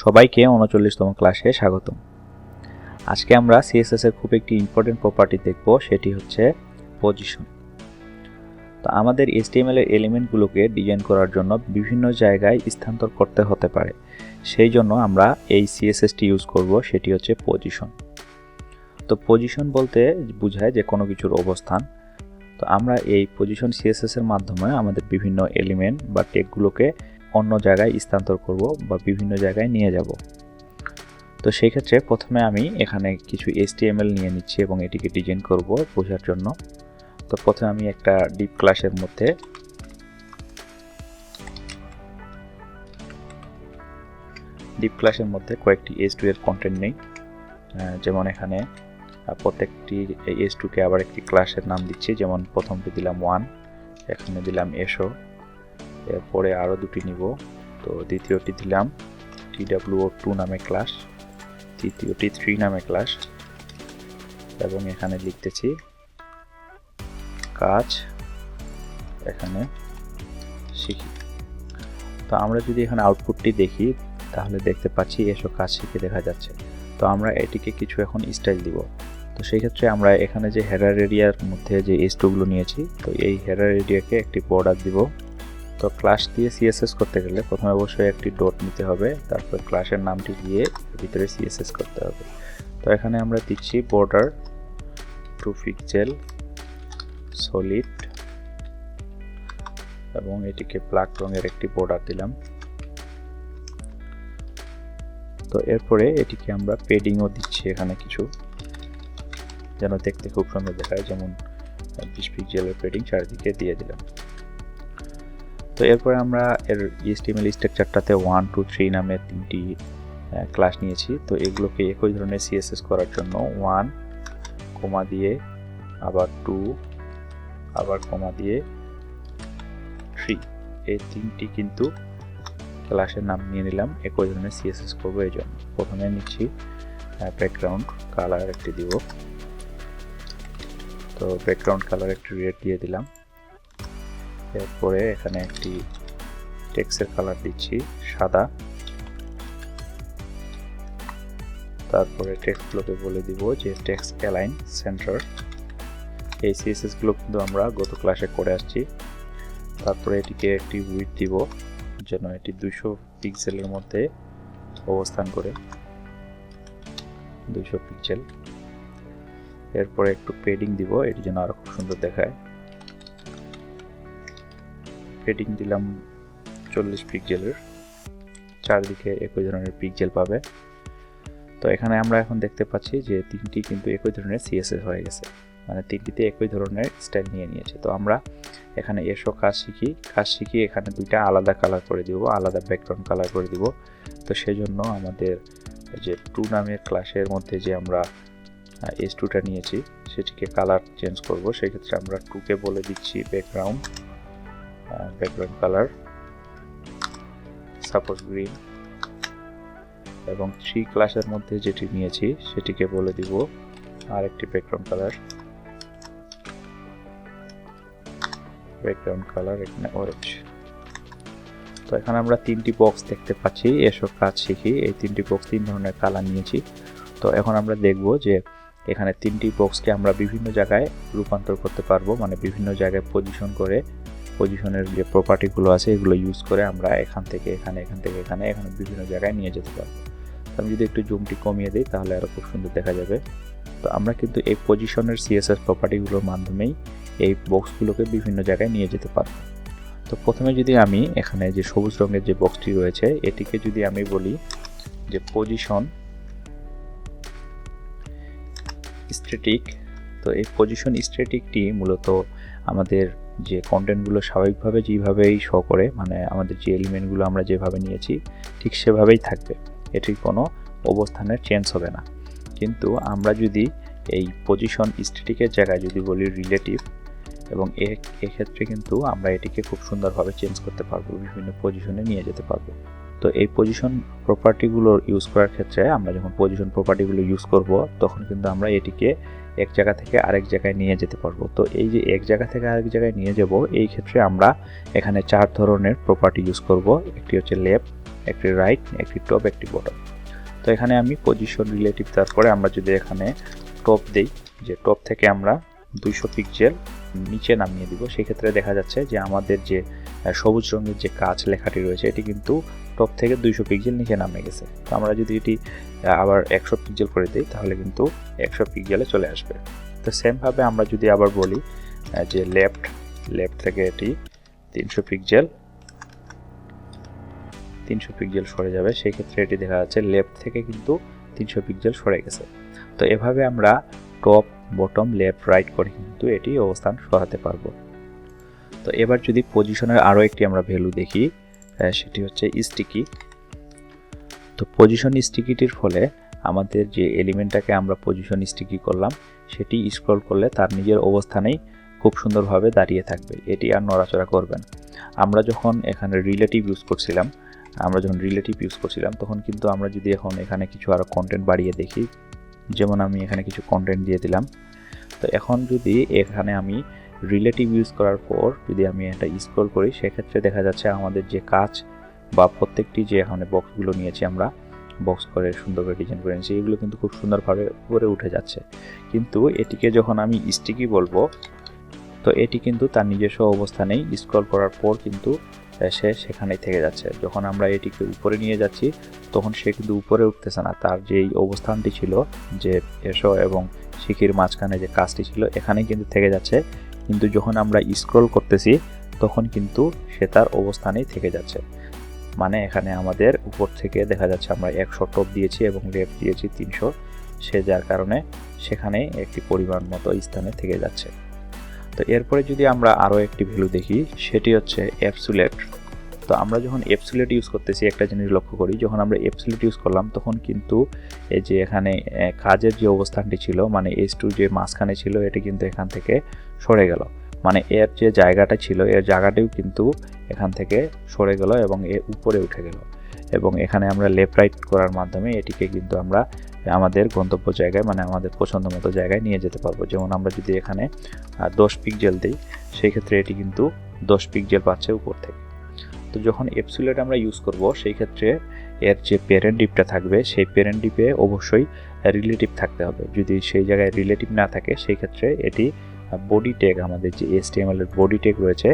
সবাইকে ৩৯তম ক্লাসে স্বাগতম। আজকে আমরা CSS এর খুব একটি ইম্পর্টেন্ট প্রপার্টি দেখব, সেটি হচ্ছে পজিশন। তো আমাদের HTML এর এলিমেন্টগুলোকে ডিজাইন করার জন্য বিভিন্ন জায়গায় স্থানান্তর করতে হতে পারে, সেই জন্য আমরা এই CSSটি ইউজ করব, সেটি হচ্ছে পজিশন। তো পজিশন বলতে বোঝায় যে কোনো কিছুর অবস্থান। তো আমরা এই পজিশন CSS এর মাধ্যমে আমাদের বিভিন্ন এলিমেন্ট বা টেগগুলোকে অন্য জায়গায় স্থানান্তর করব বা বিভিন্ন জায়গায় নিয়ে যাব। তো সেই ক্ষেত্রে প্রথমে আমি এখানে কিছু HTML নিয়ে নিচ্ছি এবং এটিকে ডিজাইন করব বোঝার জন্য। তো প্রথমে আমি একটা ডিপ ক্লাসের মধ্যে কয়েকটি H2 এর কন্টেন্ট নেই, যেমন এখানে প্রত্যেকটি H2 কে আবার একটি ক্লাসের নাম দিচ্ছি। যেমন প্রথমটি দিলাম 1, এখানে দিলাম এসো, এরপরে আরও দুটি নিব। তো দ্বিতীয়টি দিলাম TWO2 নামে ক্লাস, তৃতীয়টি 3 নামে ক্লাস, এবং এখানে লিখতেছি কাজ এখানে শিখি। তো আমরা যদি এখানে আউটপুটটি দেখি তাহলে দেখতে পাচ্ছি এসো কাজ শিখে দেখা যাচ্ছে। তো আমরা এটিকে কিছু এখন স্টাইল দিব। তো সেই ক্ষেত্রে আমরা এখানে যে হেডার এরিয়ার মধ্যে যে H2 গুলো নিয়েছি, তো এই হেডার এরিয়াকে একটি বর্ডার দিব। তো ক্লাস দিয়ে CSS করতে গেলে প্রথমে অবশ্যই একটি ডট নিতে হবে, তারপর ক্লাসের নামটি দিয়ে ভিতরে CSS করতে হবে। তো এখানে আমরা দিচ্ছি বর্ডার 2 পিক্সেল সলিড, এবং এটিকে ব্ল্যাক রঙের একটি বর্ডার দিলাম। তো এরপরে এটিকে আমরা পেডিংও দিচ্ছি এখানে কিছু, যেন দেখতে খুব সুন্দর দেখায়, যেমন 20 পিক্সেলের পেডিং চারিদিকে দিয়ে দিলাম। তো এরপরে আমরা এর HTML স্ট্রাকচারটাতে 1, 2, 3 নামে 3টি ক্লাস নিয়েছি। তো এগুলোকে একই ধরনের CSS করার জন্য 1 কমা দিয়ে আবার 2 আবার কমা দিয়ে 3, এই 3টি কিন্তু ক্লাসের নাম নিয়ে নিলাম, একই ধরনের CSS করবো। এই জন্য প্রথমে নিচ্ছি ব্যাকগ্রাউন্ড কালার একটি দিব। তো ব্যাকগ্রাউন্ড কালার একটি রেড দিয়ে দিলাম। এরপরে এখানে একটি টেক্সটের কালার দিচ্ছি সাদা। তারপরে টেক্সটগুলোকে বলে দিব যে টেক্সট অ্যালাইন সেন্টার। এই CSS গুলো কিন্তু আমরা গত ক্লাসে করে আসছি। তারপরে এটিকে একটি উইডথ দিব, যেন এটি 200 পিক্সেলের মধ্যে অবস্থান করে, 200 পিক্সেল। এরপরে একটু পেডিং দিব, এটি যেন আরো খুব সুন্দর দেখায়। পেডিং দিলাম 40 পিক্সেলের, চারদিকে একই ধরনের পিক্সেল পাবে। তো এখানে আমরা এখন দেখতে পাচ্ছি যে 3টি কিন্তু একই ধরনের CSS হয়ে গেছে, মানে 3টিতে একই ধরনের স্টাইল নিয়ে নিয়েছে। তো আমরা এখানে এসো কাজ শিখি এখানে 2টা আলাদা কালার করে দিব, আলাদা ব্যাকগ্রাউন্ড কালার করে দিব। তো সেই জন্য আমাদের যে 2 নামের ক্লাসের মধ্যে যে আমরা H2টা নিয়েছি সেটিকে কালার চেঞ্জ করব। সেক্ষেত্রে আমরা 2কে বলে দিচ্ছি ব্যাকগ্রাউন্ড কালার সাপোজ গ্রিন, এবং 3 ক্লাসের মধ্যে যেটি নিয়েছি সেটিকে বলে দিব আরেকটি ব্যাকগ্রাউন্ড কালার এখানে অরেঞ্জ। তো এখানে আমরা 3টি বক্স দেখতে পাচ্ছি এসো কাজ শিখি, এই 3টি বক্স 3 ধরনের কালার নিয়েছি। তো এখন আমরা দেখব যে এখানে 3টি বক্সকে আমরা বিভিন্ন জায়গায় রূপান্তর করতে পারবো, মানে বিভিন্ন জায়গায় পজিশন করে, পজিশনের যে প্রপার্টিগুলো আছে এগুলো ইউজ করে আমরা এখান থেকে এখানে, এখান থেকে এখানে বিভিন্ন জায়গায় নিয়ে যেতে পারবো। আমি যদি একটু জুমটি কমিয়ে দিই তাহলে আরো খুব সুন্দর দেখা যাবে। তো আমরা কিন্তু এই পজিশনের CSS প্রপার্টিগুলোর মাধ্যমেই এই বক্সগুলোকে বিভিন্ন জায়গায় নিয়ে যেতে পারবো। তো প্রথমে যদি আমি এখানে যে সবুজ রঙের যে বক্সটি রয়েছে এটিকে যদি আমি বলি যে পজিশন স্ট্যাটিক, তো এই পজিশন স্ট্যাটিকটি মূলত আমাদের যে কন্টেন্টগুলো স্বাভাবিকভাবে যেভাবেই শো করে, মানে আমাদের যে এলিমেন্টগুলো আমরা যেভাবে নিয়েছি ঠিক সেভাবেই থাকবে, এটির কোনো অবস্থানের চেঞ্জ হবে না। কিন্তু আমরা যদি এই পজিশন স্ট্যাটিকের জায়গায় যদি বলি রিলেটিভ, এবং এক্ষেত্রে কিন্তু আমরা এটিকে খুব সুন্দরভাবে চেঞ্জ করতে পারবো, বিভিন্ন পজিশনে নিয়ে যেতে পারবো। তো এই পজিশন প্রপার্টিগুলো ইউজ করার ক্ষেত্রে আমরা যখন পজিশন প্রপার্টিগুলো ইউজ করব তখন কিন্তু আমরা এটিকে এক জায়গা থেকে আরেক জায়গায় নিয়ে যেতে পারবো। তো এই যে এক জায়গা থেকে আরেক জায়গায় নিয়ে যাব, এই ক্ষেত্রে আমরা এখানে 4 ধরনের প্রপার্টি ইউজ করব। একটি হচ্ছে লেফট, একটি রাইট, একটি টপ, একটি বটম। তো এখানে আমি পজিশন রিলেটিভ তারপরে আমরা যদি এখানে টপ দেই, যে টপ থেকে আমরা 200 পিক্সেল নিচে নামিয়ে দিব, সেক্ষেত্রে দেখা যাচ্ছে যে আমাদের যে সবুজ রঙের যে কাজ লেখাটি রয়েছে এটি কিন্তু টপ থেকে 200 পিক্সেল নিচে নামে গেছে। তো আমরা যদি এটি আবার 100 পিক্সেল করে দিই তাহলে কিন্তু 100 পিক্সেলে চলে আসবে। তো সেমভাবে আমরা যদি আবার বলি যে লেফট থেকে এটি 300 পিক্সেল সরে যাবে, সেই ক্ষেত্রে এটি দেখা যাচ্ছে লেফট থেকে কিন্তু 300 পিক্সেল সরে গেছে। তো এভাবে আমরা টপ, বটম, লেফট, রাইট করে কিন্তু এটি অবস্থান সরাতে পারবো। তো এবার যদি পজিশনের আরও একটি আমরা ভ্যালু দেখি, সেটি হচ্ছে স্টিকি। তো পজিশন স্টিকিটির ফলে আমাদের যে এলিমেন্টটাকে আমরা পজিশন স্টিকি করলাম সেটি স্ক্রল করলে তার নিজের অবস্থানেই খুব সুন্দরভাবে দাঁড়িয়ে থাকবে, এটি আর নড়াচড়া করবে না। আমরা যখন এখানে রিলেটিভ ইউজ করছিলাম তখন কিন্তু আমরা যদি এখন এখানে কিছু আরও কন্টেন্ট বাড়িয়ে দেখি, যেমন আমি এখানে কিছু কন্টেন্ট দিয়ে দিলাম। তো এখন যদি এখানে আমি রিলেটিভ ইউজ করার পর যদি আমি এটা স্ক্রল করি, সেক্ষেত্রে দেখা যাচ্ছে আমাদের যে কাজ বা প্রত্যেকটি যে এখানে বক্সগুলো নিয়েছি আমরা বক্স করে সুন্দর করে ডিজাইন করে নিয়েছি, এগুলো কিন্তু খুব সুন্দরভাবে উপরে উঠে যাচ্ছে। কিন্তু এটিকে যখন আমি স্টিকি বলবো, তো এটি কিন্তু তার নিজস্ব অবস্থানেই স্ক্রল করার পর কিন্তু সে সেখানেই থেকে যাচ্ছে। যখন আমরা এটিকে উপরে নিয়ে যাচ্ছি তখন সে কিন্তু উপরে উঠতেছে না, তার যেই অবস্থানটি ছিল যে এসো এবং শিখির মাঝখানে যে কাজটি ছিল এখানেই কিন্তু থেকে যাচ্ছে। কিন্তু যখন আমরা স্ক্রল করতেছি তখন কিন্তু সে তার অবস্থানেই থেকে যাচ্ছে। মানে এখানে আমাদের উপর থেকে দেখা যাচ্ছে আমরা 100 টপ দিয়েছি এবং লেফট দিয়েছি 300, সে যার কারণে সেখানে একটি পরিমাণ মতো স্থানে থেকে যাচ্ছে। তো এরপরে যদি আমরা আরও একটি ভ্যালু দেখি, সেটি হচ্ছে অ্যাবসোলিউট। তো আমরা যখন অ্যাবসোলিউট ইউজ করতেছি একটা জিনিস লক্ষ্য করি, যখন আমরা অ্যাবসোলিউট ইউজ করলাম তখন কিন্তু এই যে এখানে কাজের যে অবস্থানটি ছিল মানে S2 যে মাঝখানে ছিল এটি কিন্তু এখান থেকে সরে গেল, মানে এর যে জায়গাটা ছিল এর জায়গাটাও কিন্তু এখান থেকে সরে গেল এবং এ উপরে উঠে গেল। এবং এখানে আমরা লেফট রাইট করার মাধ্যমে এটিকে কিন্তু আমরা আমাদের গন্তব্য জায়গায় মানে আমাদের পছন্দ মতো জায়গায় নিয়ে যেতে পারবো। যেমন আমরা যদি এখানে 10 পিক্সেল দিই, সেই ক্ষেত্রে এটি কিন্তু 10 পিক্সেল পাচ্ছে উপর থেকে। তো যখন অ্যাবসোলিউট আমরা ইউজ করব সেই ক্ষেত্রে এর যে প্যারেন্ট ডিপটা থাকবে সেই প্যারেন্ট ডিপে অবশ্যই রিলেটিভ থাকতে হবে। যদি সেই জায়গায় রিলেটিভ না থাকে সেই ক্ষেত্রে এটি বডি ট্যাগ, আমাদের যে HTML এর বডি ট্যাগ রয়েছে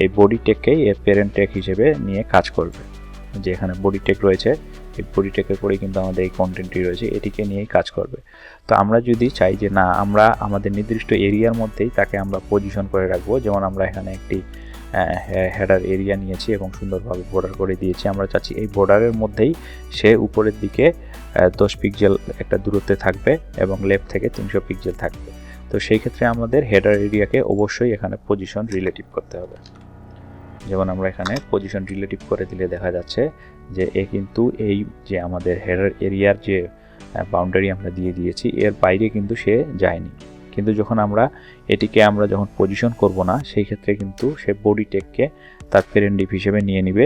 এই বডি ট্যাগকেই এর প্যারেন্ট ট্যাগ হিসেবে নিয়ে কাজ করবে। যে এখানে বডি ট্যাগ রয়েছে এই বডি ট্যাগের পরেই কিন্তু আমাদের এই কন্টেন্টটি রয়েছে, এটিকে নিয়েই কাজ করবে। তো আমরা যদি চাই যে না আমরা আমাদের নির্দিষ্ট এরিয়ার মধ্যেই তাকে আমরা পজিশন করে রাখবো, যেমন আমরা এখানে একটি হেডার এরিয়া নিয়েছি এবং সুন্দরভাবে বর্ডার করে দিয়েছি, আমরা চাচ্ছি এই বর্ডারের মধ্যেই সে উপরের দিকে 10 পিক্সেল একটা দূরত্বে থাকবে এবং লেফট থেকে 300 পিক্সেল থাকবে। তো সেই ক্ষেত্রে আমাদের হেডার এরিয়াকে অবশ্যই এখানে পজিশন রিলেটিভ করতে হবে। যেমন আমরা এখানে পজিশন রিলেটিভ করে দিলে দেখা যাচ্ছে যে এ কিন্তু এই যে আমাদের হেডার এরিয়ার যে বাউন্ডারি আমরা দিয়ে দিয়েছি এর বাইরে কিন্তু সে যায়নি। কিন্তু যখন আমরা এটিকে আমরা যখন পজিশন করব না সেই ক্ষেত্রে কিন্তু সে বডি ট্যাগকে তার প্যারেন্ট ডিপ হিসেবে নিয়ে নিবে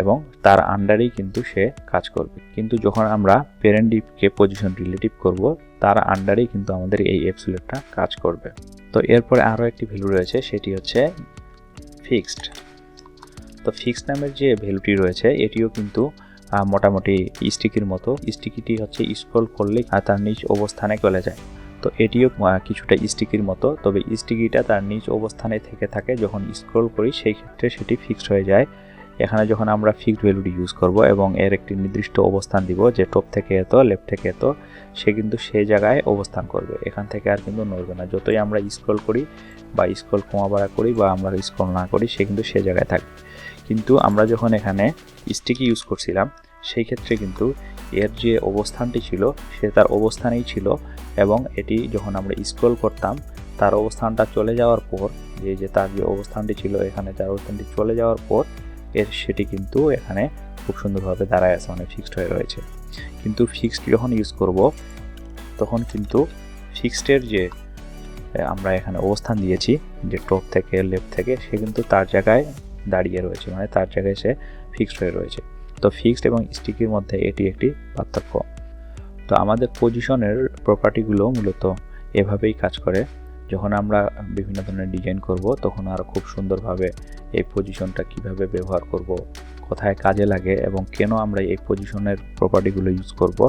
এবং তার আন্ডারেই কিন্তু সে কাজ করবে। কিন্তু যখন আমরা প্যারেন্ট ডিপকে পজিশন রিলেটিভ করব তার আন্ডারেই কিন্তু আমাদের এই অ্যাবসোলিউটটা কাজ করবে। তো এরপরে আরও একটি ভ্যালু রয়েছে, সেটি হচ্ছে ফিক্সড। তো ফিক্সড নামের যে ভ্যালুটি রয়েছে এটিও কিন্তু মোটামুটি স্টিকির মতো। স্টিকিটি হচ্ছে স্ক্রল করলেই তার নিজ অবস্থানে চলে যায়। তো এটিও কিছুটা স্টিকির মতো, তবে স্টিকিটা তার নিজ অবস্থানে থেকে থাকে, যখন স্ক্রল করি সেই ক্ষেত্রে সেটি ফিক্সড হয়ে যায়। এখানে যখন আমরা ফিক্সড ভ্যালুটি ইউজ করব এবং এর একটি নির্দিষ্ট অবস্থান দিব যে টপ থেকে এত লেফট থেকে এত, সে কিন্তু সেই জায়গায় অবস্থান করবে, এখান থেকে আর কিন্তু নড়বে না। যতই আমরা স্ক্রল করি বা স্ক্রল কমা বাড়া করি বা আমরা স্ক্রল না করি সে কিন্তু সে জায়গায় থাকবে। কিন্তু আমরা যখন এখানে স্টিকি ইউজ করছিলাম সেই ক্ষেত্রে কিন্তু এর যে অবস্থানটি ছিল সে তার অবস্থানেই ছিল এবং এটি যখন আমরা স্ক্রল করতাম তার অবস্থানটা চলে যাওয়ার পর যে তার যে অবস্থানটি ছিল এখানে তার অবস্থানটি চলে যাওয়ার পর সেটি কিন্তু এখানে খুব সুন্দরভাবে দাঁড়ায় আছে, মানে ফিক্সড হয়ে রয়েছে। কিন্তু ফিক্সড যখন ইউজ করব তখন কিন্তু ফিক্সডের যে আমরা এখানে অবস্থান দিয়েছি যে টপ থেকে লেফট থেকে, সে কিন্তু তার জায়গায় দাঁড়িয়ে রয়েছে, মানে তার জায়গায় সে ফিক্সড হয়ে রয়েছে। তো ফিক্সড এবং স্টিকির মধ্যে এটি একটি পার্থক্য। তো আমাদের পজিশনের প্রপার্টিগুলো মূলত এভাবেই কাজ করে। যখন আমরা বিভিন্ন ধরনের ডিজাইন করব তখন আরও খুব সুন্দরভাবে এই পজিশনটা কিভাবে ব্যবহার করব, কোথায় কাজে লাগে এবং কেন আমরা এই পজিশনের প্রপার্টিগুলো ইউজ করব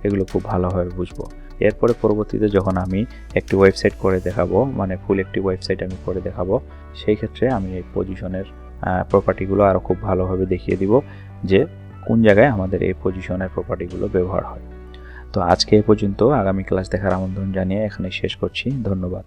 এগুলো খুব ভালোভাবে বুঝবো। এরপরে পরবর্তীতে যখন আমি একটি ওয়েবসাইট করে দেখাবো, মানে ফুল একটি ওয়েবসাইট আমি করে দেখাবো, সেই ক্ষেত্রে আমি এই পজিশনের প্রপার্টিগুলো আরও খুব ভালোভাবে দেখিয়ে দিব যে কোন জায়গায় আমাদের এই পজিশনের প্রপার্টিগুলো ব্যবহার হয়। তো আজকে এ পর্যন্ত, আগামী ক্লাস দেখার আমন্ত্রণ জানিয়ে এখানে শেষ করছি। ধন্যবাদ।